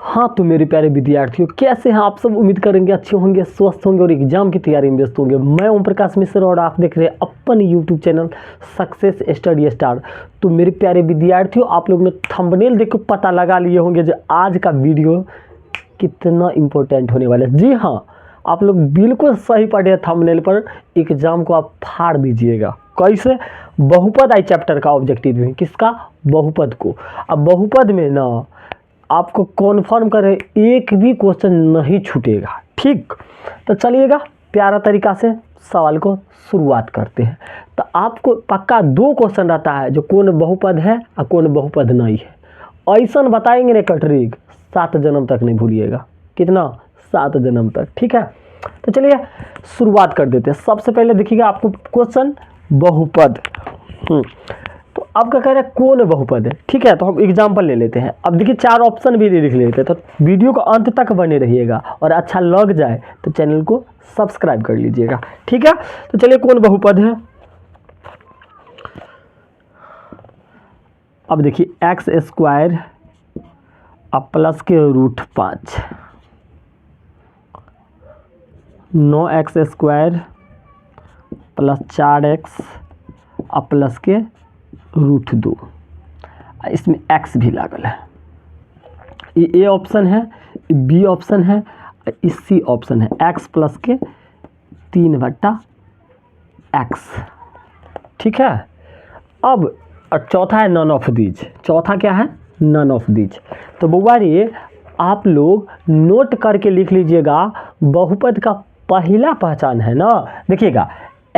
हाँ तो मेरे प्यारे विद्यार्थियों, कैसे हैं आप सब। उम्मीद करेंगे अच्छे होंगे, स्वस्थ होंगे और एग्जाम की तैयारी में व्यस्त होंगे। मैं ओम प्रकाश मिश्र और आप देख रहे हैं अपन YouTube channel success study star. तो मेरे प्यारे विद्यार्थियों, आप लोग ने थंबनेल देख के पता लगा लिए होंगे जो आज का वीडियो कितना इम्पोर्टेंट होने वाला है। जी हाँ, आप लोग बिल्कुल सही पढ़े। थंबनेल पर एग्जाम को आप फाड़ दीजिएगा। कैसे? बहुपद आई चैप्टर का ऑब्जेक्टिव है। किसका? बहुपद को। अब बहुपद में ना आपको कॉन्फर्म करें एक भी क्वेश्चन नहीं छूटेगा। ठीक, तो चलिएगा प्यारा तरीका से सवाल को शुरुआत करते हैं। तो आपको पक्का दो क्वेश्चन रहता है जो कौन बहुपद है और कौन बहुपद नहीं है। ऐसा बताएंगे ना कटरीक 7 जन्म तक नहीं भूलिएगा। कितना? 7 जन्म तक। ठीक है, तो चलिए शुरुआत कर देते हैं। सबसे पहले देखिएगा आपको क्वेश्चन बहुपद। तो आपका कह रहा है कौन बहुपद है। ठीक है, तो हम एग्जाम्पल ले लेते हैं। अब देखिए 4 ऑप्शन भी लिख लेते हैं, तो वीडियो को अंत तक बने रहिएगा और अच्छा लग जाए तो चैनल को सब्सक्राइब कर लीजिएगा। ठीक है, तो चलिए कौन बहुपद है। अब देखिए एक्स स्क्वायर अब प्लस के root 5, 9x square plus 4x अब प्लस के रूट 2, इसमें x भी लागल है। ये ए ऑप्शन है, बी ऑप्शन है, सी ऑप्शन है। x प्लस के 3/x। ठीक है, अब चौथा है नन ऑफ दीज। चौथा क्या है? None of these. तो बुआ ये आप लोग नोट करके लिख लीजिएगा। बहुपद का पहला पहचान है ना, देखिएगा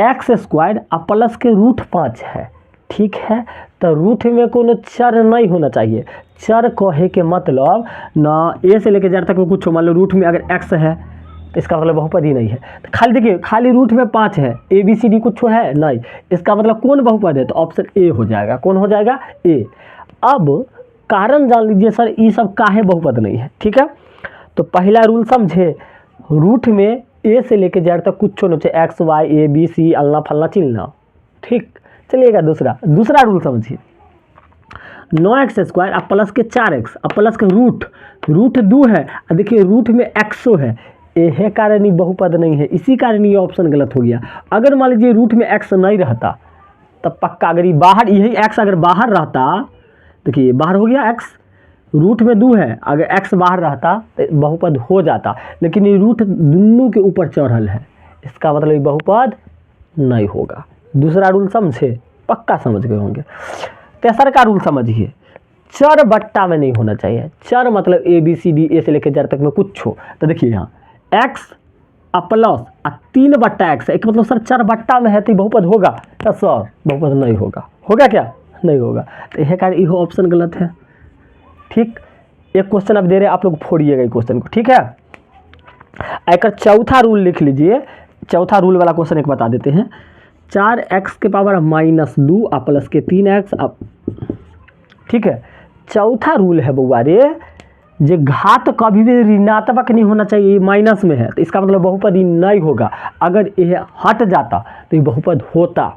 एक्स स्क्वायर अब प्लस के रूट 5 है। ठीक है, तो रूट में कोनो चर नहीं होना चाहिए। चर कहे के मतलब ना ए से लेके जेड तक में कुछ हो। मान लो रूट में अगर एक्स है तो इसका मतलब बहुपद ही नहीं है। तो खाली देखिए खाली रूट में 5 है, ए बी सी डी कुछ है नहीं, इसका मतलब कौन बहुपद है? तो ऑप्शन ए हो जाएगा। कौन हो जाएगा? ए। अब कारण जान लीजिए सर ये सब काहे बहुपद नहीं है। ठीक है, तो पहला रूल समझे, रूट में ए से लेके जेड तक कुछ होना चाहिए, x y a b c अल्लाह फल्ला चिल्ला। ठीक, चलिएगा दूसरा रूल समझिए। 9x स्क्वायर अब प्लस के 4x अब प्लस के रूट 2 है। देखिए रूट में एक्सो है, यह कारण ही बहुपद नहीं है। इसी कारण ये ऑप्शन गलत हो गया। अगर मान लीजिए रूट में एक्स नहीं रहता तब पक्का, अगर ये बाहर यही एक्स अगर बाहर रहता, देखिए बाहर हो गया एक्स, रूट में 2 है, अगर एक्स बाहर रहता तो बहुपद हो जाता। लेकिन ये रूट दोनों के ऊपर चढ़ल है, इसका मतलब ये बहुपद नहीं होगा। दूसरा रूल समझे, पक्का समझ गए होंगे। तीसरा का रूल समझिए, चर बट्टा में नहीं होना चाहिए। चर मतलब ए बी सी डी ए से लेकर जेड तक में कुछ हो। तो देखिए यहाँ एक्स प्लस 3/x है, एक मतलब सर चर बट्टा में है तो बहुपद होगा? तो सर बहुपद नहीं होगा। होगा क्या? नहीं होगा। तो यह कारण यह ऑप्शन गलत है। ठीक, एक क्वेश्चन अब दे रहे आप लोग फोड़िएगा क्वेश्चन को। ठीक है, एक चौथा रूल लिख लीजिए। चौथा रूल वाला क्वेश्चन एक बता देते हैं। 4x के पावर -2 अब प्लस के 3x अब। ठीक है, चौथा रूल है बउआ रे, जे घात कभी भी ऋणात्मक नहीं होना चाहिए। ये माइनस में है तो इसका मतलब बहुपद ही नहीं होगा। अगर यह हट जाता तो ये बहुपद होता।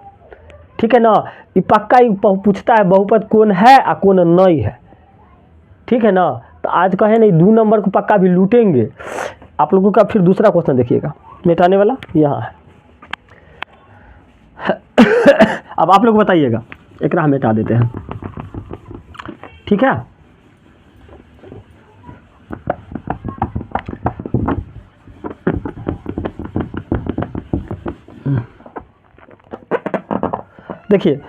ठीक है ना, ये पक्का ही पूछता है बहुपद कौन है और कौन नहीं है। ठीक है ना, तो आज कहे नहीं 2 नंबर को पक्का भी लूटेंगे आप लोगों का। फिर दूसरा क्वेश्चन देखिएगा, मिटाने वाला यहाँ है। अब आप लोग बताइएगा, एक राह मिटा देते हैं। ठीक है, देखिए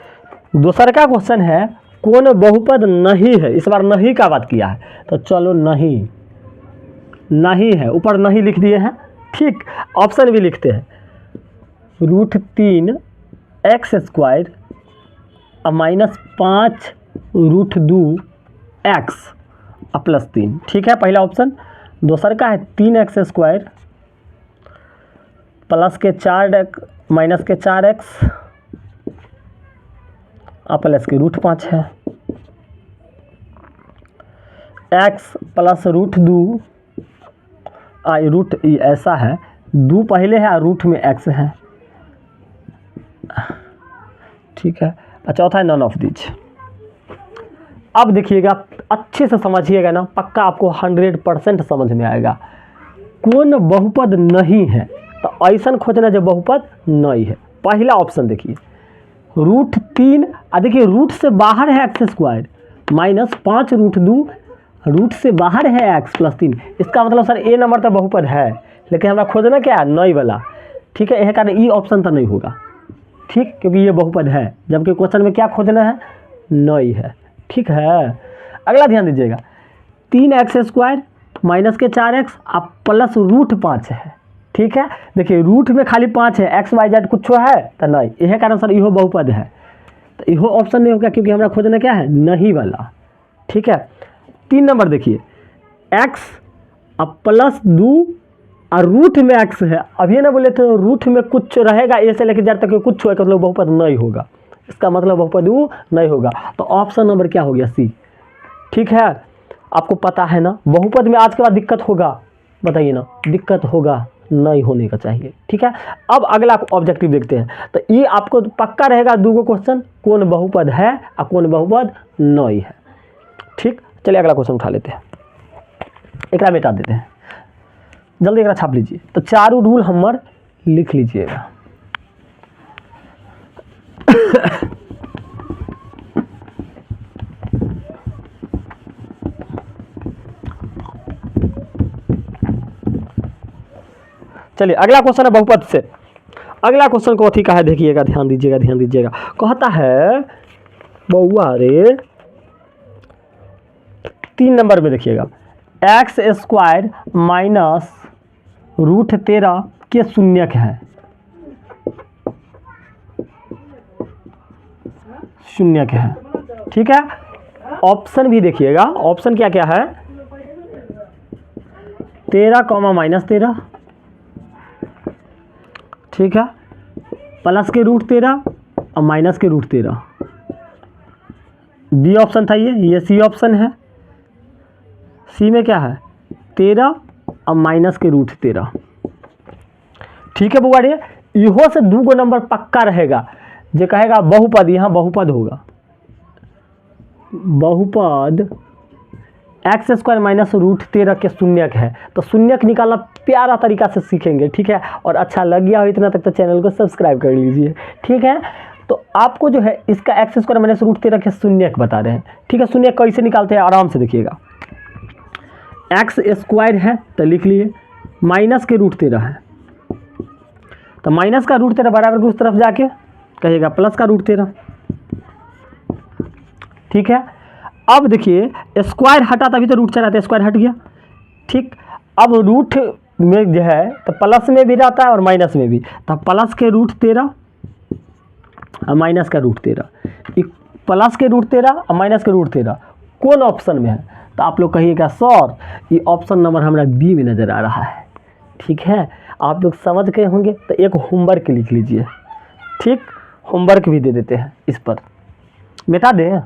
दूसरा का क्वेश्चन है कौन बहुपद नहीं है। इस बार नहीं का बात किया है, तो चलो नहीं है, ऊपर नहीं लिख दिए हैं। ठीक, ऑप्शन भी लिखते हैं। √3 एक्स स्क्वायर अब -5 √2 एक्स अब प्लस 3। ठीक है, पहला ऑप्शन। दूसरा का है 3x स्क्वायर प्लस के 4 माइनस के 4x अब प्लस के √5 है। x प्लस √2 रूट ऐसा है, 2 पहले है और रूट में x है। ठीक है, चौथा है नन ऑफ दीज। अब देखिएगा अच्छे से समझिएगा ना, पक्का आपको 100% समझ में आएगा। कौन बहुपद नहीं है, तो ऐसा खोजना जो बहुपद नहीं है। पहला ऑप्शन देखिए √3, देखिए रूट से बाहर है x² -5√2 रूट से बाहर है x + 3। इसका मतलब सर ए नंबर तो बहुपद है, लेकिन हमारा खोजना क्या है, नई वाला। ठीक है, यह कारण ई ऑप्शन तो नहीं होगा, ठीक, क्योंकि ये बहुपद है, जबकि क्वेश्चन में क्या खोजना है, नई है। ठीक है, अगला ध्यान दीजिएगा 3x² -4x अब प्लस √5 है। ठीक है, देखिए रूट में खाली 5 है, x y z कुछ है तो नहीं, यह कारण सर इहो बहुपद है, तो इहो ऑप्शन नहीं होगा, क्योंकि हमारा खोजना क्या है, नहीं वाला। ठीक है, 3 नंबर देखिए x अब +2 और रूट में x है। अभी ना बोले तो रूट में कुछ रहेगा, ए से लेकर जेड तक कुछ होगा, मतलब बहुपद नहीं होगा, इसका मतलब बहुपद वो नहीं होगा। तो ऑप्शन नंबर क्या हो गया, सी। ठीक है, आपको पता है ना बहुपद में आज के बाद दिक्कत होगा, बताइए ना, दिक्कत होगा, नहीं होने का चाहिए। ठीक है, अब अगला ऑब्जेक्टिव देखते हैं। तो ये आपको पक्का रहेगा 2 क्वेश्चन, कौन बहुपद है और कौन बहुपद नहीं है। ठीक, चलिए अगला क्वेश्चन उठा लेते हैं, एक मिटा देते हैं, जल्दी एक छाप लीजिए। तो चारों रूल हमर लिख लीजिएगा। चलिए अगला क्वेश्चन है बहुपद से। अगला क्वेश्चन को अथी का है, देखिएगा, ध्यान दीजिएगा, ध्यान दीजिएगा। कहता है बउआ रे 3 नंबर में देखिएगा x² -√13 के शून्यक है, शून्यक है। ठीक है, ऑप्शन भी देखिएगा, ऑप्शन क्या क्या है, 13, -13। ठीक है, प्लस के √13 और माइनस के √13। बी ऑप्शन था ये सी ऑप्शन है। सी में क्या है, 13 और माइनस के √13। ठीक है बुआ, इहो से 2 नंबर पक्का रहेगा, जो कहेगा बहुपद, यहाँ बहुपद होगा, बहुपद x² -√13 के शून्यक है। तो शून्यक निकालना प्यारा तरीका से सीखेंगे। ठीक है, और अच्छा लग गया हो इतना तक तो चैनल को सब्सक्राइब कर लीजिए। ठीक है, तो आपको जो है इसका x² -√13 के शून्यक बता रहे हैं। ठीक है, शून्यक कैसे निकालते हैं आराम से देखिएगा। x² है तो लिख लिए, माइनस के √13 है, तो माइनस का √13 बराबर के उस तरफ जाके कहिएगा प्लस का √13। ठीक है, अब देखिए स्क्वायर हटा तभी तो √4 आता है, स्क्वायर हट गया। ठीक, अब रूट में जो है तो प्लस में भी रहता है और माइनस में भी, तो प्लस के √13 और माइनस का √13, प्लस के √13 और माइनस के √13 कौन ऑप्शन में है, तो आप लोग कहिएगा सर ये ऑप्शन नंबर हमारा बी में नज़र आ रहा है। ठीक है, आप लोग समझ गए होंगे, तो एक होमवर्क लिख लीजिए। ठीक, होमवर्क भी दे देते हैं, इस पर मिटा दें,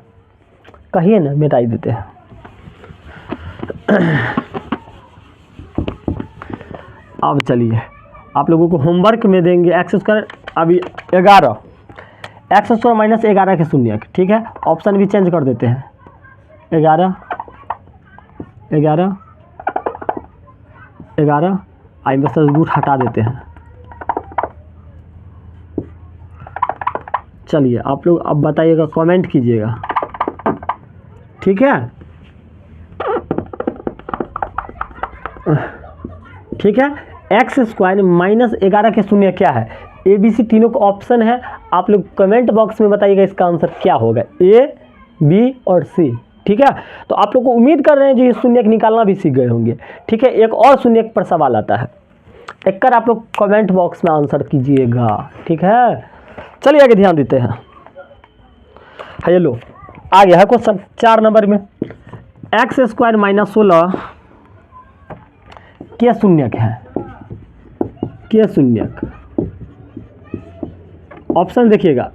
कहिए ना, मिटा ही देते हैं। अब चलिए आप लोगों को होमवर्क में देंगे x² अभी 11 x² -11 के शून्यक। ठीक है, ऑप्शन भी चेंज कर देते हैं, 11 11 11 आई बस रूट हटा देते हैं। चलिए आप लोग अब बताइएगा, कमेंट कीजिएगा। ठीक है, ठीक है, x² -11 के शून्य क्या है, ABC तीनों का ऑप्शन है। आप लोग कमेंट बॉक्स में बताइएगा इसका आंसर क्या होगा, A, B और C। ठीक है, तो आप लोग को उम्मीद कर रहे हैं जो ये शून्यक निकालना भी सीख गए होंगे। ठीक है, एक और शून्यक पर सवाल आता है, एक कर आप लोग कमेंट बॉक्स में आंसर कीजिएगा। ठीक है, चलिए आगे ध्यान देते हैं। हेलो, आ गया है क्वेश्चन 4 नंबर में, x² -16 क्या शून्यक है, क्या शून्यक। ऑप्शन देखिएगा,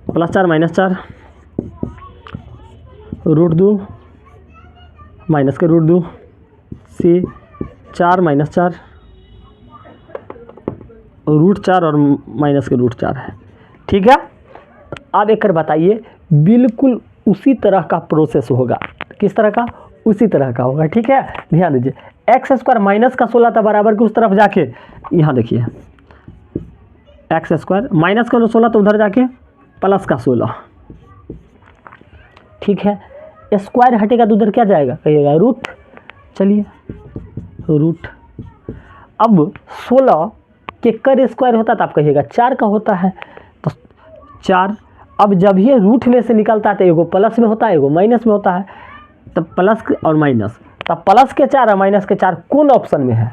+4 -4 √2 माइनस के √2 C 4 -4 √4 और माइनस के √4 है। ठीक है, अब एक कर बताइए बिल्कुल उसी तरह का प्रोसेस होगा। किस तरह का? उसी तरह का होगा। ठीक है, ध्यान दीजिए। एक्स स्क्वायर माइनस का 16 था बराबर की उस तरफ जाके, यहाँ देखिए एक्स स्क्वायर माइनस का 16 तो उधर जाके प्लस का 16। ठीक है, स्क्वायर हटेगा तो उधर क्या जाएगा? कहिएगा रूट। चलिए रूट। अब 16 के कर स्क्वायर होता है तो आप कहिएगा 4 का होता है, तो 4। अब जब ये रूट में से निकलता है तो एगो प्लस में होता है एगो माइनस में होता है, तब प्लस और माइनस, तब प्लस के 4 और माइनस के 4 कौन ऑप्शन में है?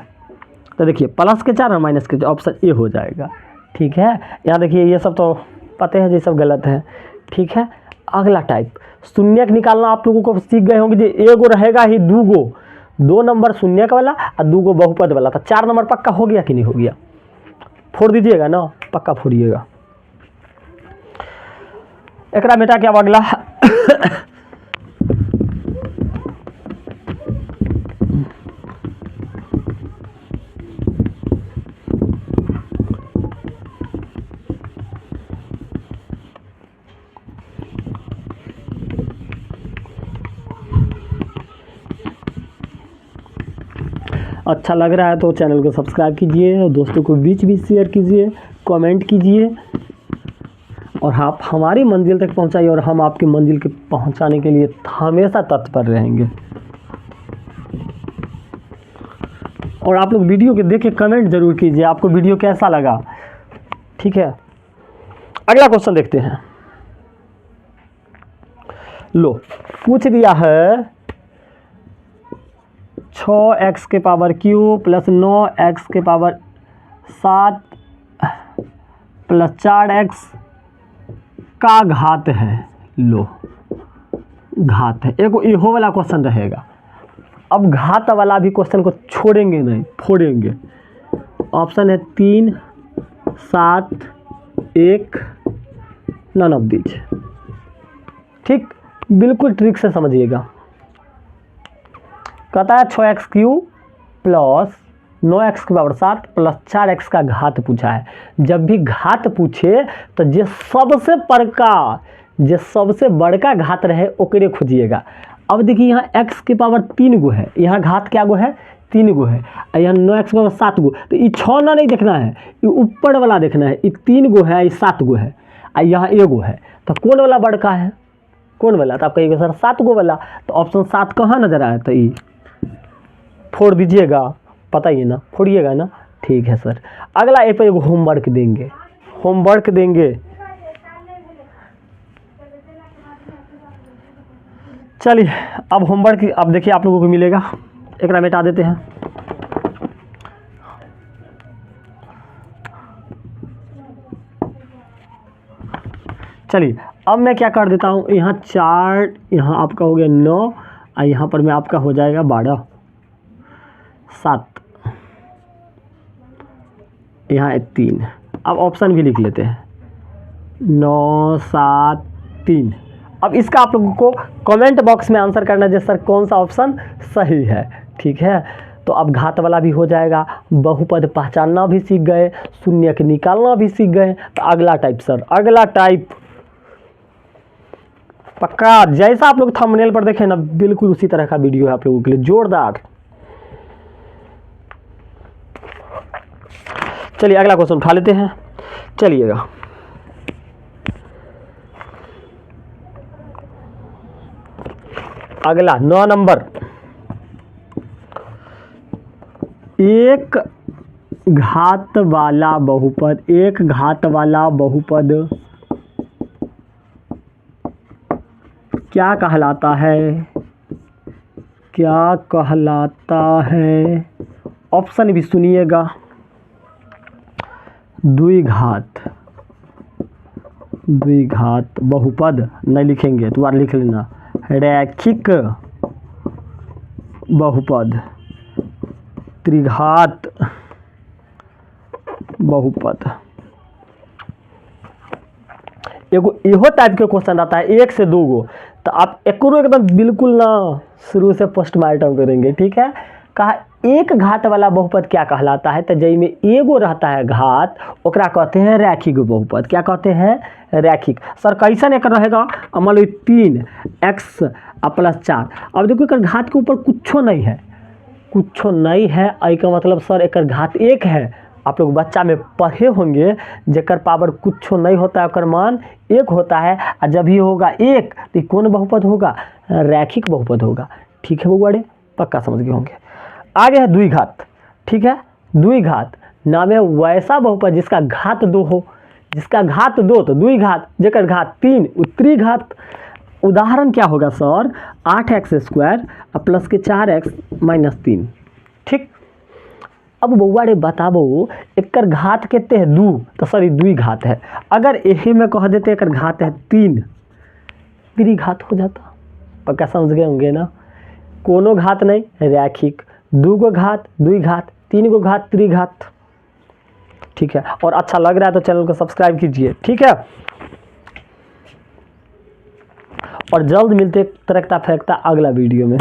तो देखिए प्लस के 4 और माइनस के 4 ऑप्शन ए हो जाएगा। ठीक है, यहाँ देखिए ये सब तो पता है, ये सब गलत है। ठीक है, अगला टाइप शून्यक निकालना आप लोगों को सीख गए होंगे। जो एगो रहेगा ही दूगो, 2 नंबर शून्यक वाला और 2 गो बहुपद वाला, तो 4 नंबर पक्का हो गया कि नहीं हो गया? फोड़ दीजिएगा ना, पक्का फोड़िएगा। एकरा बेटा क्या अगला अच्छा लग रहा है तो चैनल को सब्सक्राइब कीजिए और दोस्तों को बीच बीच शेयर कीजिए, कमेंट कीजिए और आप हमारी मंजिल तक पहुंचाइए और हम आपकी मंजिल के पहुंचाने के लिए हमेशा तत्पर रहेंगे। और आप लोग वीडियो के देख के कमेंट जरूर कीजिए आपको वीडियो कैसा लगा। ठीक है, अगला क्वेश्चन देखते हैं। लो पूछ दिया है 6x के पावर क्यू प्लस 9x के पावर 7 प्लस 4x का घात है। लो घात है, एक इहो वाला क्वेश्चन रहेगा। अब घात वाला भी क्वेश्चन को छोड़ेंगे नहीं, फोड़ेंगे। ऑप्शन है 3, 7, 1, नन ऑफ दीज। ठीक, बिल्कुल ट्रिक से समझिएगा। कहता है 6x क्यू प्लस 9x के पावर 7 प्लस 4x का घात पूछा है। जब भी घात पूछे तो जे सबसे बड़का घात रहे ओकरे खोजिएगा। अब देखिए यहाँ x के पावर 3 गो है, यहाँ घात क्या गो है? 3 गो है, और यहाँ 9x के पावर 7 गो। तो ये 6 ना नहीं देखना है, ये ऊपर वाला देखना है। ये 3 गो है, ये 7 गो है, और यहाँ एगो है। तो कौन वाला बड़का है? कौन वाला? तो आप कहिएगा सर 7 गो वाला। तो ऑप्शन 7 कहाँ नजर आया? तो ये फोड़ दीजिएगा, पता ही ना, फोड़िएगा ना। ठीक है सर, अगला ए पर एगो होमवर्क देंगे। चलिए अब होमवर्क अब देखिए आप लोगों को मिलेगा, एक मिटा देते हैं। चलिए अब मैं क्या कर देता हूँ, यहाँ 4, यहाँ आपका हो गया 9 और यहाँ पर मैं आपका हो जाएगा 12, 7, यहाँ है 3। अब ऑप्शन भी लिख लेते हैं 9, 7, 3। अब इसका आप लोगों को कमेंट बॉक्स में आंसर करना है सर कौन सा ऑप्शन सही है। ठीक है, तो अब घात वाला भी हो जाएगा, बहुपद पहचानना भी सीख गए, शून्यक निकालना भी सीख गए। तो अगला टाइप सर, अगला टाइप पक्का जैसा आप लोग थंबनेल पर देखें ना, बिल्कुल उसी तरह का वीडियो है आप लोगों के लिए, जोरदार। चलिए अगला क्वेश्चन उठा लेते हैं। चलिएगा अगला 9 नंबर, एक घात वाला बहुपद क्या कहलाता है? ऑप्शन भी सुनिएगा। द्विघात बहुपद नहीं लिखेंगे तो आप लिख लेना, रैखिक बहुपद, त्रिघात बहुपद। एगो इहो टाइप के क्वेश्चन आता है 1 से 2 गो, तो आप एकरो एकदम बिल्कुल ना शुरू से पोस्टमार्टम करेंगे। ठीक है, कहा एक घात वाला बहुपद क्या कहलाता है, तो जई में एगो रहता है घात ओकरा कहते हैं रैखिक बहुपद। क्या कहते हैं, रैखिक। सर कैसन एक रहेगा, मान लो 3x प्लस 4। अब देखो एक घात के ऊपर कुछो नहीं है, कुछो नहीं है, आई का मतलब सर एक घात एक है। आप लोग बच्चा में पढ़े होंगे जेकर पावर कुछो नहीं होता है ओकर मान एक होता है, और जब ही होगा एक तो कौन बहुपद होगा, रैखिक बहुपद होगा। ठीक है बउआ, पक्का समझ गए होंगे। आगे है द्विघात। ठीक है, द्विघात नाम है वैसा बहुपद जिसका घात 2 हो, जिसका घात 2 तो द्विघात, जेकर घात 3 त्रिघात। उदाहरण क्या होगा सर, 8x² प्लस के 4x माइनस 3। ठीक, अब बउआ रे बताबो एकर घात कितने है, 2, तो सर द्विघात है। अगर यही में कह देते एकर घात है 3, त्रिघात हो जाता। पक्का समझ गए होंगे ना, कोनो घात नहीं, रैखिक। 2 गो घात द्विघात, 3 गो घात त्रिघात। ठीक है, और अच्छा लग रहा है तो चैनल को सब्सक्राइब कीजिए। ठीक है, और जल्द मिलते तरकता फेंकता अगला वीडियो में।